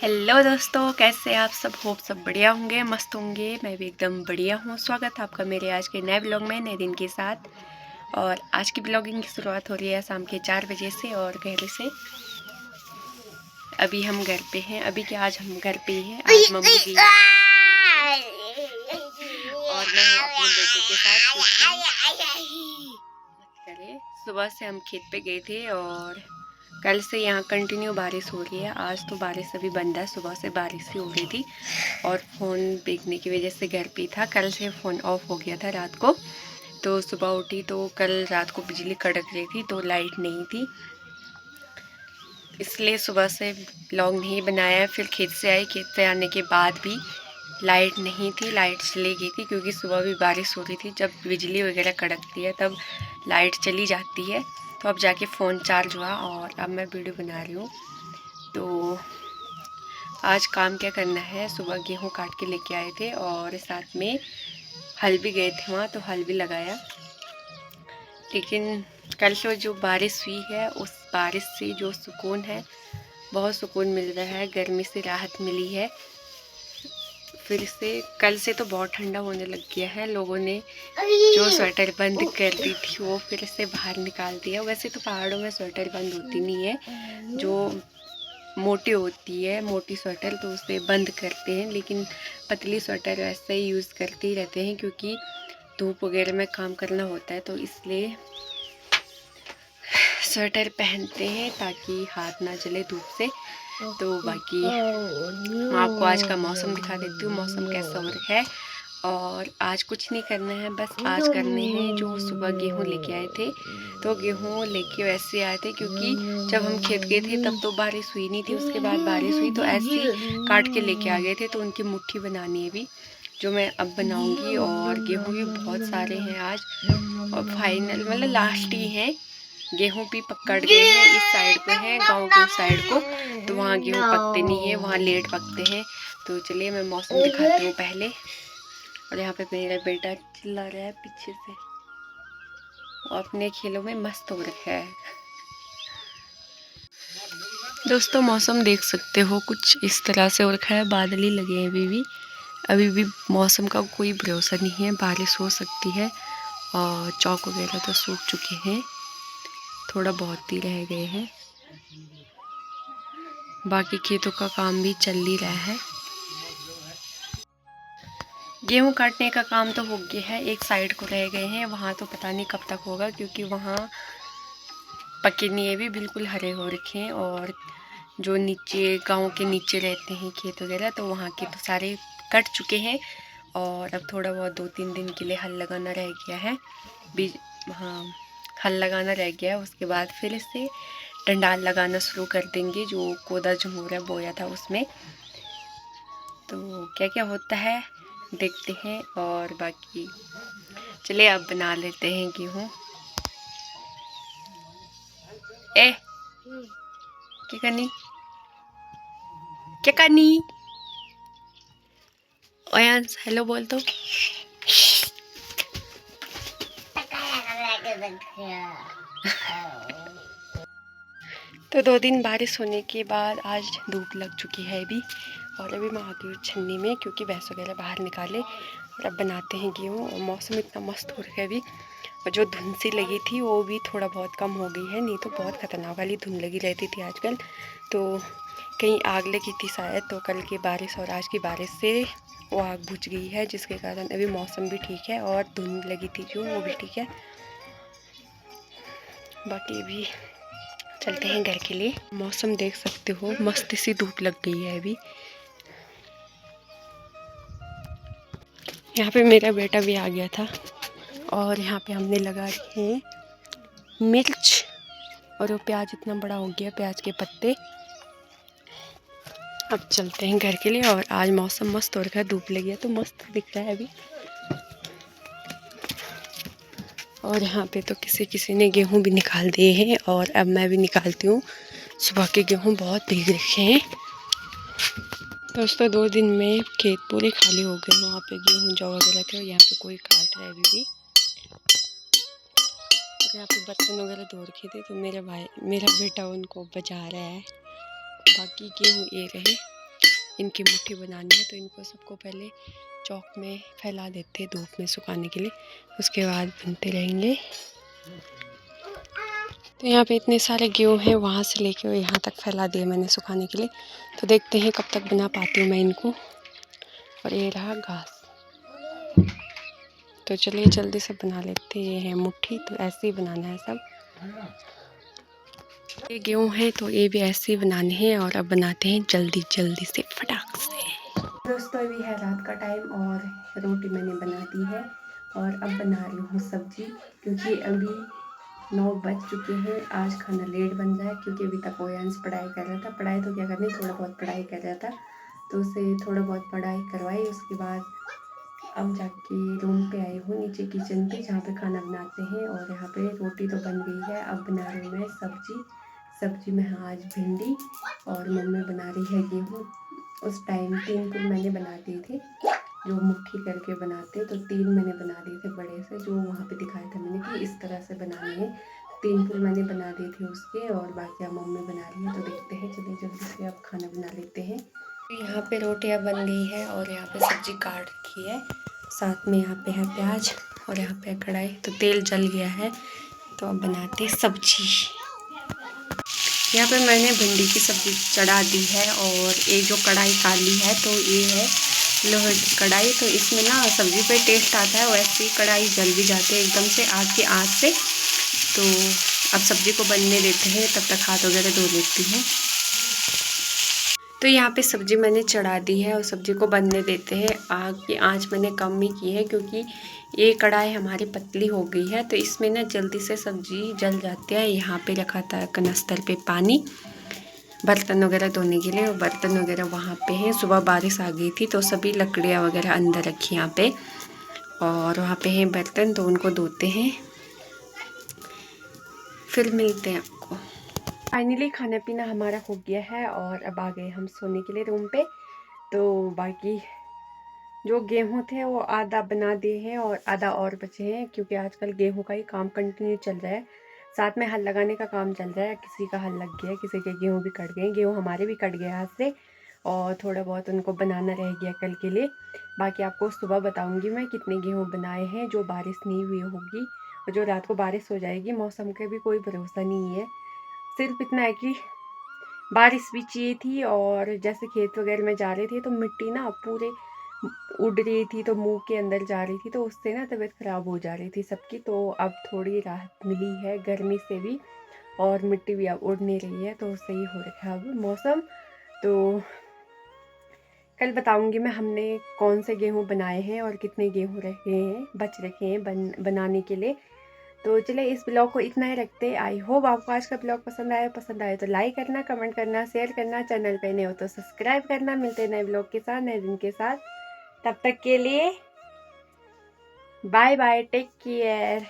Hello दोस्तों, कैसे आप सब? होप सब बढ़िया होंगे, मस्त होंगे। मैं भी एकदम बढ़िया हूँ। स्वागत है आपका मेरे आज के नए ब्लॉग में, नए दिन के साथ। और आज की ब्लॉगिंग की शुरुआत हो रही है शाम के 4 बजे से और गहरे से। अभी हम घर पे हैं। अभी क्या, आज हम घर पे ही हैं। आज मम्मी भी और मैं हूँ अपने बेटे के साथ। सुबह से हम खेत पे गए थे और कल से यहाँ कंटिन्यू बारिश हो रही है। आज तो बारिश अभी बंद है, सुबह से बारिश ही हो रही थी और फ़ोन देखने की वजह से घर पे था। कल से फ़ोन ऑफ हो गया था रात को, तो सुबह उठी तो कल रात को बिजली कड़क रही थी तो लाइट नहीं थी, इसलिए सुबह से व्लॉग नहीं बनाया। फिर खेत से आई, खेत से आने के बाद भी लाइट नहीं थी, लाइट चली गई थी क्योंकि सुबह भी बारिश हो रही थी। जब बिजली वगैरह कड़कती है तब लाइट चली जाती है। तो अब जाके फ़ोन चार्ज हुआ और अब मैं वीडियो बना रही हूँ। तो आज काम क्या करना है, सुबह गेहूँ काट के लेके आए थे और साथ में हल भी गए थे वहाँ, तो हल भी लगाया। लेकिन कल से जो बारिश हुई है उस बारिश से जो सुकून है, बहुत सुकून मिल रहा है, गर्मी से राहत मिली है। फिर से कल से तो बहुत ठंडा होने लग गया है। लोगों ने जो स्वेटर बंद कर दी थी वो फिर से बाहर निकाल दिया। वैसे तो पहाड़ों में स्वेटर बंद होती नहीं है, जो मोटी होती है मोटी स्वेटर तो उसे बंद करते हैं, लेकिन पतली स्वेटर वैसे ही यूज़ करते ही रहते हैं क्योंकि धूप वगैरह में काम करना होता है, तो इसलिए स्वेटर पहनते हैं ताकि हाथ ना जले धूप से। तो बाकी मैं आपको आज का मौसम दिखा देती हूँ, मौसम कैसा हो रहा है। और आज कुछ नहीं करना है, बस आज करने हैं जो सुबह गेहूँ लेके आए थे। तो गेहूँ लेके वैसे आए थे क्योंकि जब हम खेत गए थे तब तो बारिश हुई नहीं थी, उसके बाद बारिश हुई तो ऐसे ही काट के लेके आ गए थे। तो उनकी मुट्ठी बनानी है भी, जो मैं अब बनाऊंगी। और गेहूँ भी बहुत सारे हैं आज और फाइनल मतलब लास्ट ही हैं। गेहूँ भी पकड़ गए हैं, इस साइड पे है गांव के उस साइड को, तो वहाँ गेहूँ पकते नहीं है, वहाँ लेट पकते हैं। तो चलिए मैं मौसम दिखाती हूँ पहले। और यहाँ पे मेरा बेटा चिल्ला रहा है पीछे से, वो अपने खेलों में मस्त हो रखा है। दोस्तों मौसम देख सकते हो कुछ इस तरह से हो रखा है, बादल ही लगे हैं अभी भी मौसम का कोई भरोसा नहीं है, बारिश हो सकती है। और चौक वगैरह तो सूख चुके हैं, थोड़ा बहुत ही रह गए हैं। बाकी खेतों का काम भी चल ही रहा है। गेहूं काटने का काम तो हो गया है, एक साइड को रह गए हैं, वहाँ तो पता नहीं कब तक होगा क्योंकि वहाँ पके नहीं है, भी बिल्कुल हरे हो रखे हैं। और जो नीचे गांव के नीचे रहते हैं खेत वगैरह, तो वहाँ के तो सारे कट चुके हैं। और अब थोड़ा बहुत 2-3 दिन के लिए हल लगाना रह गया है, बीज हाँ हल लगाना रह गया है। उसके बाद फिर से डंडाल लगाना शुरू कर देंगे, जो कोदा झंगोरा बोया था उसमें। तो क्या क्या होता है देखते हैं। और बाकी चलिए अब बना लेते हैं गेहूँ। ए क्या करनी, क्या करनी? ओयांस हेलो बोल तो। तो 2 दिन बारिश होने के बाद आज धूप लग चुकी है अभी। और अभी मैं आ गई हूँ छन्नी में क्योंकि भैंस वगैरह बाहर निकाले और अब बनाते हैं गेहूँ। और मौसम इतना मस्त हो रहा है अभी, और जो धुंध सी लगी थी वो भी थोड़ा बहुत कम हो गई है, नहीं तो बहुत ख़तरनाक वाली धुंध लगी रहती थी आजकल। तो कहीं आग लगी थी शायद, तो कल की बारिश और आज की बारिश से वो आग बुझ गई है, जिसके कारण अभी मौसम भी ठीक है और धुंध लगी थी जो वो भी ठीक है। बाकी अभी चलते हैं घर के लिए। मौसम देख सकते हो, मस्त सी धूप लग गई है अभी। यहाँ पे मेरा बेटा भी आ गया था और यहाँ पे हमने लगा रखे हैं मिर्च, और वो प्याज इतना बड़ा हो गया, प्याज के पत्ते। अब चलते हैं घर के लिए। और आज मौसम मस्त हो रखा है, धूप लगी है तो मस्त दिख रहा है अभी। और यहाँ पे तो किसी ने गेहूँ भी निकाल दिए हैं और अब मैं भी निकालती हूँ। सुबह के गेहूँ बहुत भीग रखे हैं। दोस्तों 2 दिन में खेत पूरे खाली हो गए, वहाँ पे गेहूँ जौ वगैरह थे और यहाँ पे कोई काट रहा है अभी भी। और यहाँ पे बर्तन वगैरह धो रखे थे तो मेरा बेटा उनको बचा रहा है। बाकी गेहूँ ये रहे, इनकी मुट्ठी बनानी है। तो इनको सबको पहले चौक में फैला देते हैं धूप में सुखाने के लिए, उसके बाद बनते रहेंगे। तो यहाँ पे इतने सारे गेहूँ हैं, वहाँ से लेके यहाँ तक फैला दिए मैंने सुखाने के लिए। तो देखते हैं कब तक बना पाती हूँ मैं इनको। और ये रहा घास। तो चलिए जल्दी से बना लेते हैं। ये है मुट्ठी, तो ऐसे ही बनाना है सब। ये गेहूँ है तो ये भी ऐसे ही बनाने हैं। और अब बनाते हैं जल्दी जल्दी से फटाक से। दोस्तों अभी है रात का टाइम और रोटी मैंने बना दी है और अब बना रही हूँ सब्जी, क्योंकि अभी 9 बज चुके हैं। आज खाना लेट बन रहा है क्योंकि अभी तक ओयांश पढ़ाई कर रहा था। पढ़ाई तो क्या करनी, थोड़ा बहुत पढ़ाई कर रहा था, तो उसे थोड़ा बहुत पढ़ाई करवाई। उसके बाद अब जाके रूम पे आई हूँ, नीचे किचन पे जहाँ पे खाना बनाते हैं। और यहाँ पे रोटी तो बन गई है, अब बना रही हूँ मैं सब्जी में आज भिंडी और मम्मी बना रही है गेहूँ। उस टाइम 3 फुल मैंने बना दिए थे, जो मुट्ठी करके बनाते, तो 3 मैंने बना दिए थे बड़े से, जो वहाँ पे दिखाया था मैंने कि इस तरह से बनाने हैं। 3 फुल मैंने बना दिए थे उसके, और बाकी अब मम्मी बना रही है। तो देखते हैं, चलिए जल्दी से अब खाना बना लेते हैं। यहाँ पे रोटियाँ बन गई है और यहाँ पे सब्जी काट रखी है, साथ में यहाँ पे है प्याज और यहाँ पे कढ़ाई। तो तेल जल गया है, तो अब बनाते हैं सब्जी। यहाँ पे मैंने भिंडी की सब्ज़ी चढ़ा दी है। और ये जो कढ़ाई काली है तो ये है लोहे की कढ़ाई, तो इसमें ना सब्ज़ी पे टेस्ट आता है। वैसे ही कढ़ाई जल भी जाती है एकदम से आग की आँच से। तो अब सब्ज़ी को बनने देते हैं, तब तक हाथ वगैरह धो लेती हूँ। तो यहाँ पे सब्ज़ी मैंने चढ़ा दी है और सब्ज़ी को बनने देते हैं। आग की आंच मैंने कम ही की है क्योंकि ये कढ़ाई हमारी पतली हो गई है, तो इसमें ना जल्दी से सब्ज़ी जल जाती है। यहाँ पे रखा था कनस्तर पे पानी बर्तन वगैरह धोने के लिए, और बर्तन वगैरह वहाँ पे हैं। सुबह बारिश आ गई थी तो सभी लकड़ियाँ वगैरह अंदर रखी यहाँ पे, और वहाँ पे हैं बर्तन, तो उनको धोते हैं, फिर मिलते हैं आपको। फाइनली खाना पीना हमारा हो गया है और अब आ गए हम सोने के लिए रूम पे। तो बाकी जो गेहूं थे वो आधा बना दिए हैं और आधा और बचे हैं, क्योंकि आजकल गेहूं का ही काम कंटिन्यू चल रहा है। साथ में हल लगाने का काम चल रहा है, किसी का हल लग गया, किसी के गेहूं भी कट गए। गेहूं हमारे भी कट गए हाथ से, और थोड़ा बहुत उनको बनाना रह गया कल के लिए। बाकी आपको सुबह बताऊंगी मैं कितने गेहूं बनाए हैं, जो बारिश नहीं हुई होगी और जो रात को बारिश हो जाएगी। मौसम का भी कोई भरोसा नहीं है। सिर्फ इतना है कि बारिश भी चाहिए थी, और जैसे खेत वगैरह में जा रहे थे तो मिट्टी ना पूरे उड़ रही थी, तो मुंह के अंदर जा रही थी, तो उससे ना तबीयत ख़राब हो जा रही थी सबकी। तो अब थोड़ी राहत मिली है गर्मी से भी, और मिट्टी भी अब उड़ नहीं रही है, तो सही हो रखा है अब मौसम। तो कल बताऊंगी मैं हमने कौन से गेहूँ बनाए हैं और कितने गेहूँ रखे हैं, बच रखे हैं बनाने के लिए। तो चलिए इस ब्लॉग को इतना ही रखते हैं। आई होप आपको आज का ब्लॉग पसंद आए तो लाइक करना, कमेंट करना, शेयर करना, चैनल पे नए हो तो सब्सक्राइब करना। मिलते हैं नए ब्लॉग के साथ, नए दिन के साथ। तब तक के लिए बाय बाय, टेक केयर।